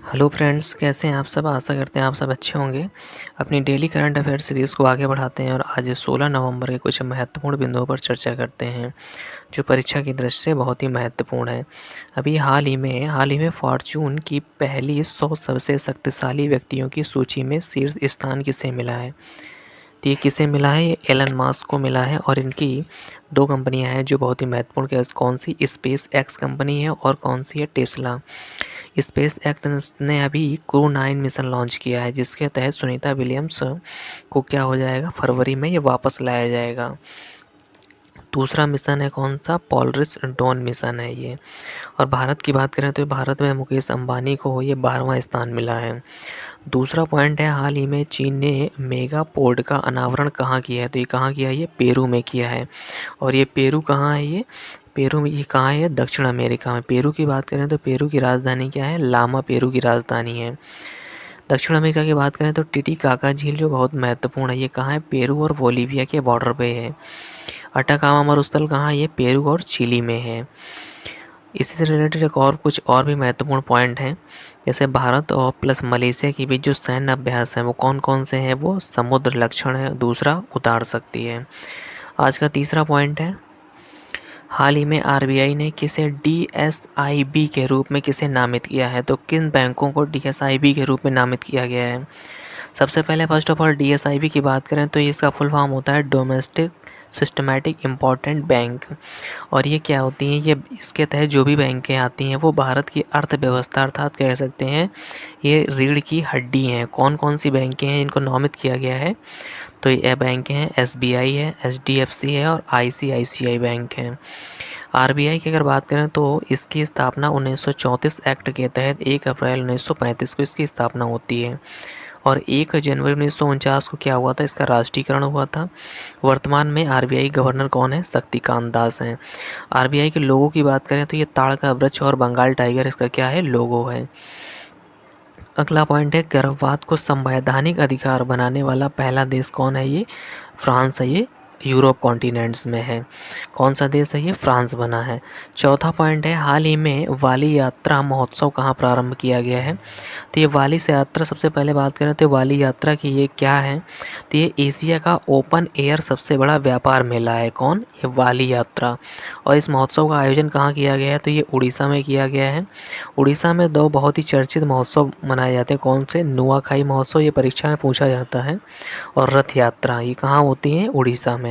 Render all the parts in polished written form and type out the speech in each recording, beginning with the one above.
Hello friends, कैसे हैं आप सब। आशा करते हैं आप सब अच्छे होंगे। अपनी डेली करंट अफेयर सीरीज़ को आगे बढ़ाते हैं और आज 16 नवंबर के कुछ महत्वपूर्ण बिंदुओं पर चर्चा करते हैं जो परीक्षा की दृष्टि से बहुत ही महत्वपूर्ण है। अभी हाल ही में फॉर्च्यून की पहली 100 सबसे शक्तिशाली व्यक्तियों की सूची में शीर्ष स्थान किसे मिला है। तो ये किसे मिला है, ये एलन मस्क को मिला है और इनकी दो कंपनियां हैं जो बहुत ही महत्वपूर्ण, कौन सी, स्पेस एक्स कंपनी है और कौन सी है, टेस्ला। स्पेस एक्स ने अभी क्रू 9 मिशन लॉन्च किया है जिसके तहत सुनीता विलियम्स को क्या हो जाएगा, फरवरी में ये वापस लाया जाएगा। दूसरा मिशन है कौन सा, पोलरिस डॉन मिशन है ये। और भारत की बात करें तो भारत में मुकेश अंबानी को ये 12वां स्थान मिला है। दूसरा पॉइंट है, हाल ही में चीन ने मेगा पोर्ट का अनावरण कहाँ किया है। तो ये कहाँ किया है, ये पेरू में किया है। और ये पेरू कहाँ है, ये पेरू में, ये कहाँ है, दक्षिण अमेरिका में। पेरू की बात करें तो पेरू की राजधानी क्या है, लामा पेरू की राजधानी है। दक्षिण अमेरिका की बात करें तो टिटीकाका झील जो बहुत महत्वपूर्ण है, ये कहाँ है, पेरू और बोलीविया के बॉर्डर पे है। अटाकामा मरुस्थल कहाँ है, ये पेरू और चिली में है। इसी से रिलेटेड एक और कुछ और भी महत्वपूर्ण पॉइंट हैं, जैसे भारत और प्लस मलेशिया के बीच जो सैन्य अभ्यास हैं वो कौन कौन से हैं, वो समुद्र लक्षण है, दूसरा उतार शक्ति है। आज का तीसरा पॉइंट है, हाल ही में आरबीआई ने किसे डीएसआईबी के रूप में किसे नामित किया है। तो किन बैंकों को डीएसआईबी के रूप में नामित किया गया है। सबसे पहले फर्स्ट ऑफ ऑल डीएसआईबी की बात करें तो इसका फुल फॉर्म होता है डोमेस्टिक सिस्टमैटिक इम्पॉर्टेंट बैंक। और ये क्या होती हैं, ये इसके तहत जो भी बैंकें आती हैं वो भारत की अर्थव्यवस्था अर्थात कह सकते हैं ये रीढ़ की हड्डी हैं। कौन कौन सी बैंकें हैं इनको नामित किया गया है, तो ये बैंकें हैं एसबीआई है, एचडीएफसी है और आईसीआईसीआई बैंक हैं। आरबीआई की अगर बात करें तो इसकी स्थापना 1934 एक्ट के तहत 1 अप्रैल 1935 को इसकी स्थापना होती है। और 1 जनवरी 1949 को क्या हुआ था, इसका राष्ट्रीयकरण हुआ था। वर्तमान में आरबीआई गवर्नर कौन है, शक्तिकांत दास हैं। आरबीआई के लोगों की बात करें तो ये ताड़ का वृक्ष और बंगाल टाइगर इसका क्या है, लोगो है। अगला पॉइंट है, गर्भपात को संवैधानिक अधिकार बनाने वाला पहला देश कौन है, ये फ्रांस है। ये यूरोप कॉन्टिनेंट्स में है। कौन सा देश है, ये फ्रांस बना है। चौथा पॉइंट है, हाल ही में वाली यात्रा महोत्सव कहाँ प्रारंभ किया गया है। तो ये वाली से यात्रा, सबसे पहले बात करें तो वाली यात्रा की ये क्या है, तो ये एशिया का ओपन एयर सबसे बड़ा व्यापार मेला है। कौन, ये वाली यात्रा। और इस महोत्सव का आयोजन कहाँ किया गया है, तो ये उड़ीसा में किया गया है। उड़ीसा में दो बहुत ही चर्चित महोत्सव मनाए जाते हैं, कौन से, नुआखाई महोत्सव, ये परीक्षा में पूछा जाता है, और रथ यात्रा, ये कहाँ होती है, उड़ीसा में।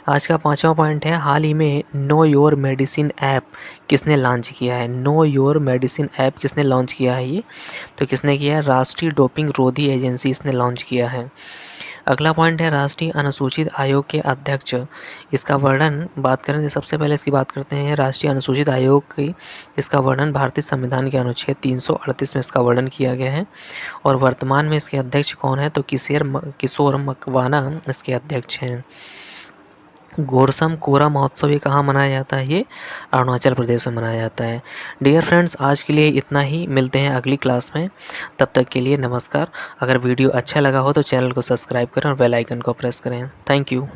आज का पांचवा पॉइंट है, हाल ही में नो योर मेडिसिन ऐप किसने लॉन्च किया है। नो योर मेडिसिन ऐप किसने लॉन्च किया है, ये तो किसने किया है, राष्ट्रीय डोपिंग रोधी एजेंसी इसने लॉन्च किया है। अगला पॉइंट है, राष्ट्रीय अनुसूचित आयोग के अध्यक्ष, इसका वर्णन बात करें तो सबसे पहले इसकी बात करते हैं राष्ट्रीय अनुसूचित आयोग की। इसका वर्णन भारतीय संविधान के अनुच्छेद 338 में इसका वर्णन किया गया है। और वर्तमान में इसके अध्यक्ष कौन है, तो किशोर मकवाना इसके अध्यक्ष हैं। गोरसम कोरा महोत्सव ये कहाँ मनाया जाता है, ये अरुणाचल प्रदेश में मनाया जाता है। डियर फ्रेंड्स, आज के लिए इतना ही, मिलते हैं अगली क्लास में। तब तक के लिए नमस्कार। अगर वीडियो अच्छा लगा हो तो चैनल को सब्सक्राइब करें और बेल आइकन को प्रेस करें। Thank you.